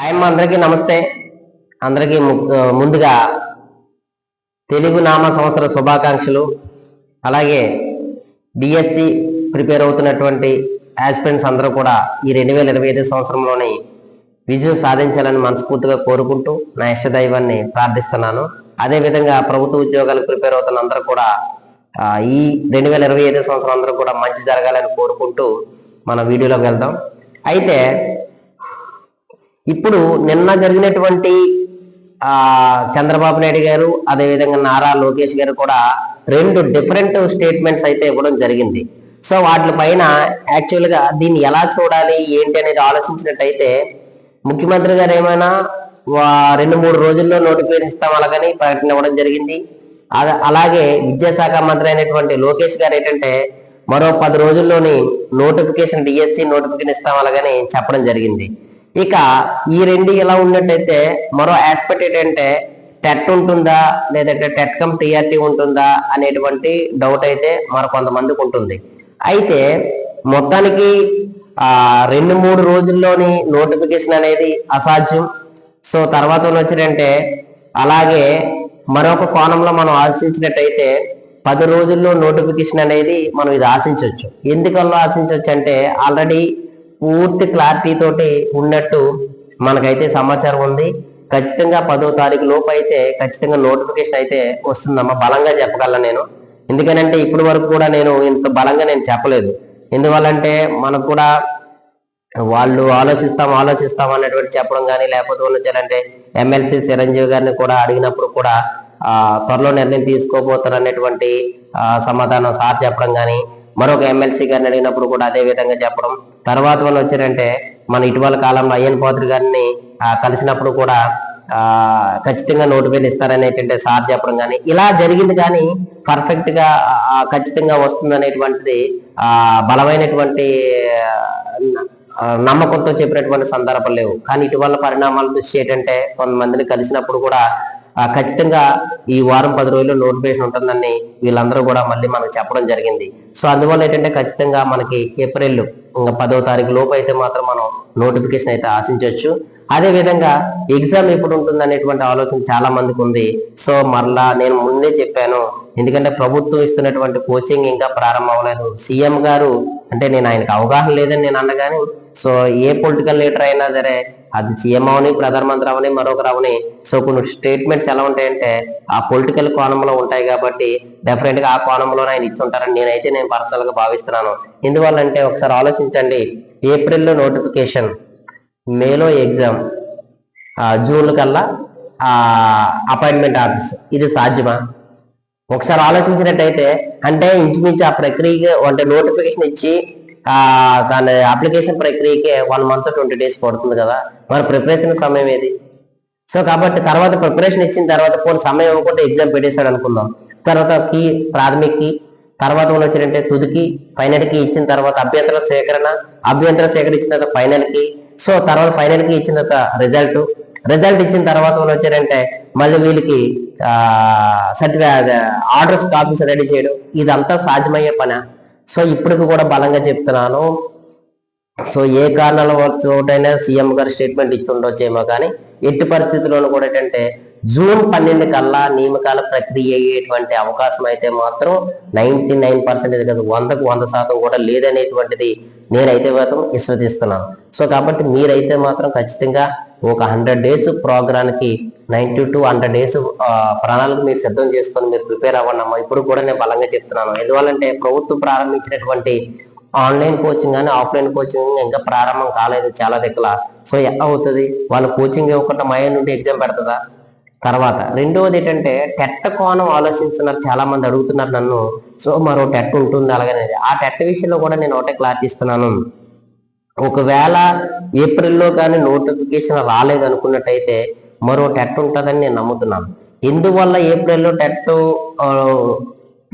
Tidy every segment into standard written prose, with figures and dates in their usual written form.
ఆయమ్మ అందరికీ నమస్తే. అందరికీ ముందుగా తెలుగు నామ సంవత్సర శుభాకాంక్షలు. అలాగే డిఎస్సి ప్రిపేర్ అవుతున్నటువంటి ఆస్పిరెంట్స్ అందరూ కూడా ఈ 2025 సంవత్సరంలోని విజయం సాధించాలని మనస్ఫూర్తిగా కోరుకుంటూ నా ఇష్టదైవాన్ని ప్రార్థిస్తున్నాను. అదేవిధంగా ప్రభుత్వ ఉద్యోగాలు ప్రిపేర్ అవుతున్న అందరూ కూడా ఈ 2025 సంవత్సరం అందరూ కూడా మంచి జరగాలని కోరుకుంటూ మన వీడియోలోకి వెళ్దాం. అయితే ఇప్పుడు నిన్న జరిగినటువంటి చంద్రబాబు నాయుడు గారు అదేవిధంగా నారా లోకేష్ గారు కూడా 2 డిఫరెంట్ స్టేట్మెంట్స్ అయితే ఇవ్వడం జరిగింది. సో వాటి పైన యాక్చువల్గా దీన్ని ఎలా చూడాలి ఏంటి అనేది ఆలోచించినట్టయితే ముఖ్యమంత్రి గారు ఏమైనా 2-3 రోజుల్లో నోటిఫికేషన్ ఇస్తాం అలాగని ప్రకటన ఇవ్వడం జరిగింది. అలాగే విద్యాశాఖ మంత్రి అయినటువంటి లోకేష్ గారు ఏంటంటే మరో 10 రోజుల్లోని నోటిఫికేషన్ డిఎస్సి నోటిఫికేషన్ ఇస్తాం అలాగని చెప్పడం జరిగింది. ఇక ఈ 2 ఎలా ఉన్నట్టయితే మరో ఆస్పెక్ట్ ఏంటంటే టెట్ ఉంటుందా లేదంటే టెట్ కమ్ టీఆర్టీ ఉంటుందా అనేటువంటి డౌట్ అయితే మరి కొంతమందికి ఉంటుంది. అయితే మొత్తానికి 2-3 రోజుల్లోని నోటిఫికేషన్ అనేది అసాధ్యం. సో తర్వాత వచ్చిందంటే అలాగే మరొక కోణంలో మనం ఆశించినట్టయితే 10 రోజుల్లో నోటిఫికేషన్ అనేది మనం ఇది ఆశించవచ్చు. ఎందుకల్లా ఆశించవచ్చు అంటే ఆల్రెడీ పూర్తి క్లారిటీ తోటి ఉన్నట్టు మనకైతే సమాచారం ఉంది. ఖచ్చితంగా 10వ తారీఖు లోపు అయితే ఖచ్చితంగా నోటిఫికేషన్ అయితే వస్తుందమ్మా, బలంగా చెప్పగలను నేను. ఎందుకనంటే ఇప్పటి వరకు కూడా నేను ఇంత బలంగా నేను చెప్పలేదు. ఎందువల్లంటే మనకు కూడా వాళ్ళు ఆలోచిస్తాం అన్నటువంటి చెప్పడం కానీ లేకపోతే వాళ్ళు వచ్చారంటే ఎమ్మెల్సీ చిరంజీవి గారిని కూడా అడిగినప్పుడు కూడా త్వరలో నిర్ణయం తీసుకోబోతారు అనేటువంటి సమాధానం సార్ చెప్పడం కానీ, మరొక ఎమ్మెల్సీ గారిని అడిగినప్పుడు కూడా అదే విధంగా చెప్పడం. తర్వాత వాళ్ళు వచ్చారంటే మన ఇటీవల కాలంలో అయ్యన్ పాత్రి గారిని కలిసినప్పుడు కూడా ఖచ్చితంగా నోటిఫికేషన్ ఇస్తారనేటువంటి సార్ చెప్పడం కానీ ఇలా జరిగింది. కానీ పర్ఫెక్ట్ గా ఖచ్చితంగా వస్తుంది అనేటువంటిది బలమైనటువంటి నమ్మకంతో చెప్పినటువంటి సందర్భాలు లేవు. కానీ ఇటీవల పరిణామాల దృష్టి ఏంటంటే కొంతమందిని కలిసినప్పుడు కూడా ఖచ్చితంగా ఈ వారం 10 రోజుల్లో నోటిఫికేషన్ ఉంటుందని వీళ్ళందరూ కూడా మళ్ళీ మనకు చెప్పడం జరిగింది. సో అందువల్ల ఏంటంటే ఖచ్చితంగా మనకి ఏప్రిల్ 10వ తారీఖు లోపు అయితే మాత్రం మనం నోటిఫికేషన్ అయితే ఆశించవచ్చు. అదే విధంగా ఎగ్జామ్ ఎప్పుడు ఉంటుంది అనేటువంటి ఆలోచన చాలా మందికి ఉంది. సో మరలా నేను ముందే చెప్పాను, ఎందుకంటే ప్రభుత్వం ఇస్తున్నటువంటి కోచింగ్ ఇంకా ప్రారంభం అవ్వలేదు. సీఎం గారు అంటే నేను ఆయనకు అవగాహన లేదని నేను అన్నగాని, సో ఏ పొలిటికల్ లీడర్ అయినా సరే అది సీఎం అవని ప్రధానమంత్రి అవని మరొకరు అవని, సో కొన్ని స్టేట్మెంట్స్ ఎలా ఉంటాయంటే ఆ పొలిటికల్ కోణంలో ఉంటాయి కాబట్టి డెఫినెట్ గా ఆ కోణంలోనే ఆయన ఇచ్చుంటారని నేను పర్సనల్ గా భావిస్తున్నాను. ఎందువల్లంటే ఒకసారి ఆలోచించండి, ఏప్రిల్లో నోటిఫికేషన్, మేలో ఎగ్జామ్, జూన్ కల్లా అపాయింట్మెంట్ ఆఫీస్, ఇది సాధ్యమా? ఒకసారి ఆలోచించినట్టయితే అంటే ఇంచుమించు ఆ ప్రక్రియకి అంటే నోటిఫికేషన్ ఇచ్చి దాని అప్లికేషన్ ప్రక్రియకి 1 month 20 days పడుతుంది కదా, మరి ప్రిపరేషన్ సమయం ఏది? సో కాబట్టి తర్వాత ప్రిపరేషన్ ఇచ్చిన తర్వాత కొన్ని సమయం ఇవ్వకుండా ఎగ్జామ్ పెట్టేశాడు అనుకుందాం. తర్వాత ప్రాథమికకి తర్వాత వచ్చినట్టే తుదికి ఫైనల్కి ఇచ్చిన తర్వాత అభ్యంతర సేకరించిన తర్వాత ఫైనల్కి, సో తర్వాత ఫైనల్కి ఇచ్చిన తర్వాత రిజల్ట్ ఇచ్చిన తర్వాత వచ్చారంటే మళ్ళీ వీళ్ళకి ఆర్డర్స్ కాపీస్ రెడీ చేయడం, ఇదంతా సాధ్యమయ్యే పని. సో ఇప్పటికి కూడా బలంగా చెప్తున్నాను, సో ఏ కారణాల చోటైనా సీఎం గారు స్టేట్మెంట్ ఇచ్చి ఉండొచ్చేమో కానీ ఎట్టి పరిస్థితుల్లోనూ కూడా ఏంటంటే జూన్ 12 కల్లా నియామకాల ప్రక్రియ అయ్యేటువంటి అవకాశం అయితే మాత్రం 99% కదా, 100కు 100% కూడా లేదనేటువంటిది నేనైతే మాత్రం విశ్వసిస్తున్నాను. సో కాబట్టి మీరైతే మాత్రం ఖచ్చితంగా ఒక 100 days ప్రోగ్రామ్కి 90 to 100 days ప్రణాళిక మీరు సిద్ధం చేసుకొని మీరు ప్రిపేర్ అవ్వండి అమ్మా. ఇప్పుడు కూడా నేను బలంగా చెప్తున్నాను. ఎందువల్లంటే ప్రభుత్వం ప్రారంభించినటువంటి ఆన్లైన్ కోచింగ్ కానీ ఆఫ్లైన్ కోచింగ్ ఇంకా ప్రారంభం కాలేదు చాలా దగ్గర. సో ఎలా అవుతుంది? వాళ్ళు కోచింగ్ ఇవ్వకుండా మయ నుండి ఎగ్జామ్ పెడుతుందా? తర్వాత రెండవది ఏంటంటే టెట్ కోణం ఆలోచిస్తున్నారు, చాలా మంది అడుగుతున్నారు నన్ను. సో మరో టెట్ ఉంటుంది అలాగనే, ఆ టెట్ విషయంలో కూడా నేను ఒకటే క్లారిటీ ఇస్తున్నాను. ఒకవేళ ఏప్రిల్లో కానీ నోటిఫికేషన్ రాలేదనుకున్నట్టయితే మరో టెట్ ఉంటుందని నేను నమ్ముతున్నాను. ఎందువల్ల ఏప్రిల్లో టెట్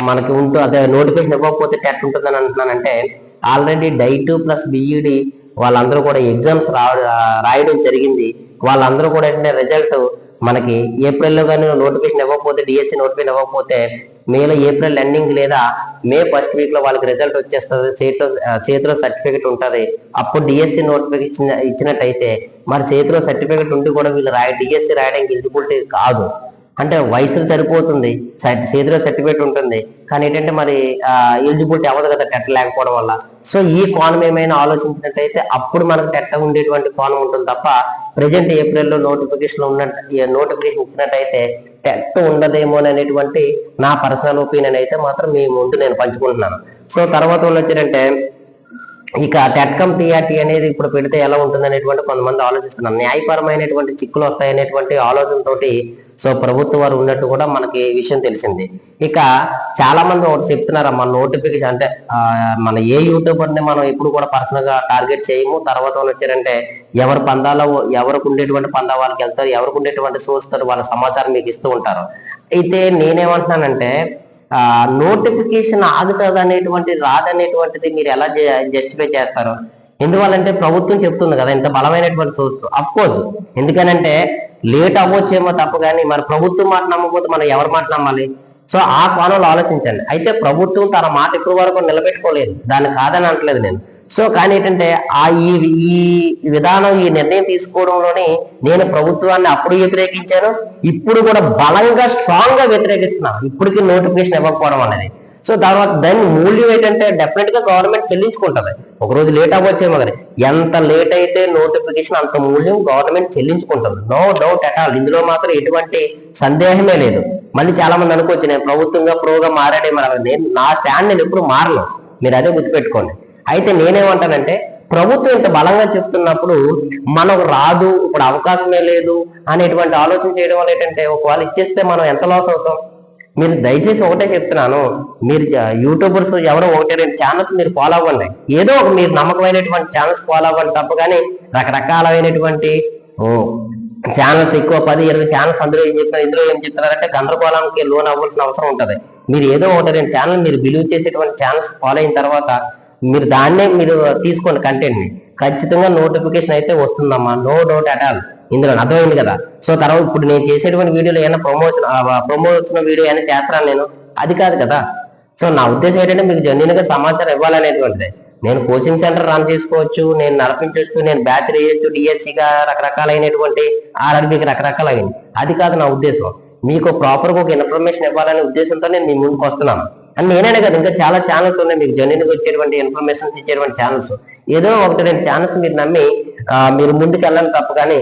మనకి అదే నోటిఫికేషన్ ఇవ్వకపోతే టెట్ ఉంటుందని అంటున్నానంటే ఆల్రెడీ డైట్ ప్లస్ బిఈడి వాళ్ళందరూ కూడా ఎగ్జామ్స్ రాయడం జరిగింది. వాళ్ళందరూ కూడా ఏంటంటే రిజల్ట్ మనకి ఏప్రిల్లో కానీ నోటిఫికేషన్ ఇవ్వకపోతే డిఎస్సి నోటిఫికేషన్ ఇవ్వకపోతే మేలో ఏప్రిల్ ఎండింగ్ లేదా మే ఫస్ట్ వీక్ లో వాళ్ళకి రిజల్ట్ వచ్చేస్తుంది, చేతిలో సర్టిఫికెట్ ఉంటుంది. అప్పుడు డిఎస్సి నోటిఫికేషన్ ఇచ్చినట్టయితే మరి చేతిలో సర్టిఫికెట్ ఉండి కూడా వీళ్ళు డిఎస్సి రాయడానికి ఎలిజిబిలిటీ కాదు. అంటే వయసులు సరిపోతుంది, చేతిలో సర్టిఫికేట్ ఉంటుంది, కానీ ఏంటంటే మరి ఎలిజిబిలిటీ అవ్వదు కదా టెట్ లేకపోవడం వల్ల. సో ఈ కోణం ఏమైనా ఆలోచించినట్టయితే అప్పుడు మనకు టెట్ ఉండేటువంటి కోణం ఉంటుంది తప్ప ప్రజెంట్ ఏప్రిల్లో నోటిఫికేషన్ ఇచ్చినట్టయితే టెట్ ఉండదేమో అనేటువంటి నా పర్సనల్ ఒపీనియన్ అయితే మాత్రం మీ ముందు నేను పంచుకుంటున్నాను. సో తర్వాత వచ్చారంటే ఇక టెట్కమ్ టీఆర్టీ అనేది ఇప్పుడు పెడితే ఎలా ఉంటుంది అనేటువంటి కొంతమంది ఆలోచిస్తున్నారు. న్యాయపరమైనటువంటి చిక్కులు వస్తాయనేటువంటి ఆలోచనతోటి సో ప్రభుత్వం వారు ఉన్నట్టు కూడా మనకి విషయం తెలిసింది. ఇక చాలా మంది ఒకటి చెప్తున్నారు, మన నోటిఫికేషన్ అంటే మన ఏ యూట్యూబర్ని మనం ఎప్పుడు కూడా పర్సనల్ గా టార్గెట్ చేయము. తర్వాత వచ్చారంటే ఎవరి పందాలో ఎవరికి ఉండేటువంటి పందా వాళ్ళకి వెళ్తారు, ఎవరికి ఉండేటువంటి సోర్స్ తో వాళ్ళ సమాచారం మీకు ఇస్తూ ఉంటారు. అయితే నేనేమంటున్నానంటే నోటిఫికేషన్ ఆగుతుంది అనేటువంటి రాదనేటువంటిది మీరు ఎలా జస్టిఫై చేస్తారు? ఎందువల్లంటే ప్రభుత్వం చెప్తుంది కదా ఇంత బలమైనటువంటి సోర్స్. అఫ్కోర్స్ ఎందుకనంటే లేట్ అవ్వచ్చేమో తప్ప కానీ మరి ప్రభుత్వం మాట నమ్మకపోతే మనం ఎవరి మాట నమ్మాలి? సో ఆ కోణంలో ఆలోచించండి. అయితే ప్రభుత్వం తన మాట ఇప్పటి వరకు నిలబెట్టుకోలేదు, దాన్ని కాదని అంటలేదు నేను. సో కానీ ఏంటంటే ఈ విధానం ఈ నిర్ణయం తీసుకోవడంలోని నేను ప్రభుత్వాన్ని అప్పుడు వ్యతిరేకించాను, ఇప్పుడు కూడా బలంగా స్ట్రాంగ్ గా వ్యతిరేకిస్తున్నాను ఇప్పటికీ నోటిఫికేషన్ ఇవ్వకపోవడం అనేది. సో తర్వాత దాని మూల్యం ఏంటంటే డెఫినెట్ గా గవర్నమెంట్ చెల్లించుకుంటది. ఒక రోజు లేట్ అవ్వచ్చేమో కానీ ఎంత లేట్ అయితే నోటిఫికేషన్ అంత మూల్యం గవర్నమెంట్ చెల్లించుకుంటుంది, నో డౌట్ అట్ ఆల్. ఇందులో మాత్రం ఎటువంటి సందేహమే లేదు. మళ్ళీ చాలా మంది అనుకోవచ్చు నేను ప్రభుత్వంగా ప్రోగా మారాడే నేను నా స్టాండ్ నేను ఎప్పుడు మారను, మీరు అదే గుర్తుపెట్టుకోండి. అయితే నేనేమంటానంటే ప్రభుత్వం ఇంత బలంగా చెప్తున్నప్పుడు మనకు రాదు, ఇప్పుడు అవకాశమే లేదు అనేటువంటి ఆలోచన చేయడం వల్ల ఏంటంటే ఒకవేళ ఇచ్చేస్తే మనం ఎంత లాస్ అవుతాం? మీరు దయచేసి ఒకటే చెప్తున్నాను, మీరు యూట్యూబర్స్ ఎవరో ఒకటే రెండు ఛానల్స్ మీరు ఫాలో అవ్వండి, ఏదో ఒక మీరు నమ్మకమైనటువంటి ఛానల్స్ ఫాలో అవ్వండి తప్ప కానీ రకరకాలైనటువంటి ఛానల్స్ ఎక్కువ 10-20 ఛానల్స్ అందులో ఏం చెప్తున్నారు ఇందులో ఏం చెప్తున్నారంటే గందరగోళానికి లోన్ అవ్వాల్సిన అవసరం ఉంటుంది. మీరు ఏదో ఒకటి రెండు ఛానల్ మీరు బిలీవ్ చేసేటువంటి ఛానల్స్ ఫాలో అయిన తర్వాత మీరు దాన్నే మీరు తీసుకోండి కంటెంట్ ని, ఖచ్చితంగా నోటిఫికేషన్ అయితే వస్తుందమ్మా, నో డౌట్ అట్ ఆల్. ఇందులో అర్థమైంది కదా. సో తర్వాత ఇప్పుడు నేను చేసేటువంటి వీడియోలో ఏమైనా ప్రమోషన్ వీడియో ఏమైనా చేస్తాను నేను, అది కాదు కదా. సో నా ఉద్దేశం ఏంటంటే మీకు జెన్యూన్ గా సమాచారం ఇవ్వాలనేటువంటిది. నేను కోచింగ్ సెంటర్ రన్ చేసుకోవచ్చు, నేను నడిపించవచ్చు, నేను బ్యాచ్ వేయచ్చు, డిఎస్సిగా రకరకాలైనటువంటి ఆర్ఆర్బీకి రకరకాలైంది, అది కాదు నా ఉద్దేశం. మీకు ప్రాపర్ గా ఒక ఇన్ఫర్మేషన్ ఇవ్వాలనే ఉద్దేశంతో నేను మీ ముందుకు వస్తున్నాను. అండ్ నేనే కదా ఇంకా చాలా ఛానల్స్ ఉన్నాయి మీకు జెన్యూన్ గా వచ్చేటువంటి ఇన్ఫర్మేషన్ ఇచ్చేటువంటి ఛానల్స్. ఏదో ఒకటి రెండు ఛానల్స్ మీరు నమ్మి మీరు ముందుకు వెళ్ళాలి తప్ప కానీ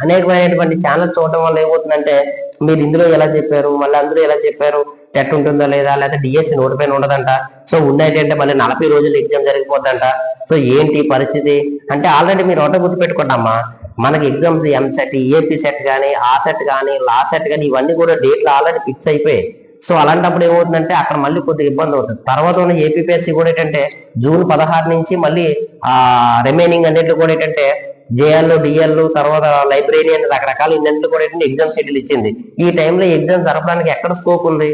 అనేకమైనటువంటి ఛానల్స్ చూడటం వల్ల ఏమవుతుందంటే మీరు ఇందులో ఎలా చెప్పారు మళ్ళీ అందులో ఎలా చెప్పారు, టెట్ ఉంటుందా లేదా, లేకపోతే డిఎస్సి నోటిఫైన్ ఉండదంట, సో ఉన్నట్టంటే మళ్ళీ 40 రోజులు ఎగ్జామ్ జరిగిపోద్దంట. సో ఏంటి పరిస్థితి అంటే ఆల్రెడీ మీరు ఒకటే గుర్తుపెట్టుకోండమ్మా, మనకి ఎగ్జామ్స్ ఎంసెట్, ఏపీ సెట్ కానీ, ఆ సెట్ కానీ, లా సెట్ కానీ ఇవన్నీ కూడా డేట్లు ఆల్రెడీ ఫిక్స్ అయిపోయాయి. సో అలాంటప్పుడు ఏమవుతుందంటే అక్కడ మళ్ళీ కొద్దిగా ఇబ్బంది అవుతుంది. తర్వాత ఉన్న ఏపీపీఎస్సీ కూడా ఏంటంటే జూన్ 16 నుంచి మళ్ళీ రిమైనింగ్ అన్నింటిలో కూడా ఏంటంటే జేఎల్, డిఎల్, తర్వాత లైబ్రరీ అని రకరకాల ఇన్నింటిలో కూడా ఏంటంటే ఎగ్జామ్ షెడ్యూల్ ఇచ్చింది. ఈ టైంలో ఎగ్జామ్ జరపడానికి ఎక్కడ స్కోప్ ఉంది?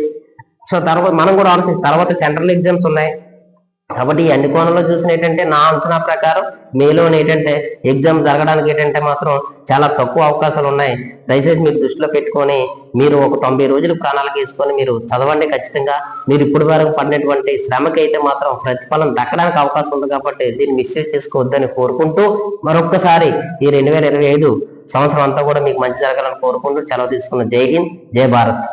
సో తర్వాత మనం కూడా ఆలోచించి తర్వాత సెంట్రల్ ఎగ్జామ్స్ ఉన్నాయి కాబట్టి ఈ అన్ని కోణంలో చూసిన ఏంటంటే నా అంచనా ప్రకారం మేలో ఏంటంటే ఎగ్జామ్ జరగడానికి ఏంటంటే మాత్రం చాలా తక్కువ అవకాశాలు ఉన్నాయి. దయచేసి మీరు దృష్టిలో పెట్టుకొని మీరు ఒక 90 రోజులు ప్రణాళిక వేసుకొని మీరు చదవండి. ఖచ్చితంగా మీరు ఇప్పటి వరకు పడినటువంటి శ్రమకి అయితే మాత్రం ప్రతిఫలం దక్కడానికి అవకాశం ఉంది కాబట్టి దీన్ని మిస్యూజ్ చేసుకోవద్దని కోరుకుంటూ మరొక్కసారి ఈ 2025 సంవత్సరం అంతా కూడా మీకు మంచి జరగాలని కోరుకుంటూ సెలవు తీసుకున్న. జై హింద్, జై భారత్.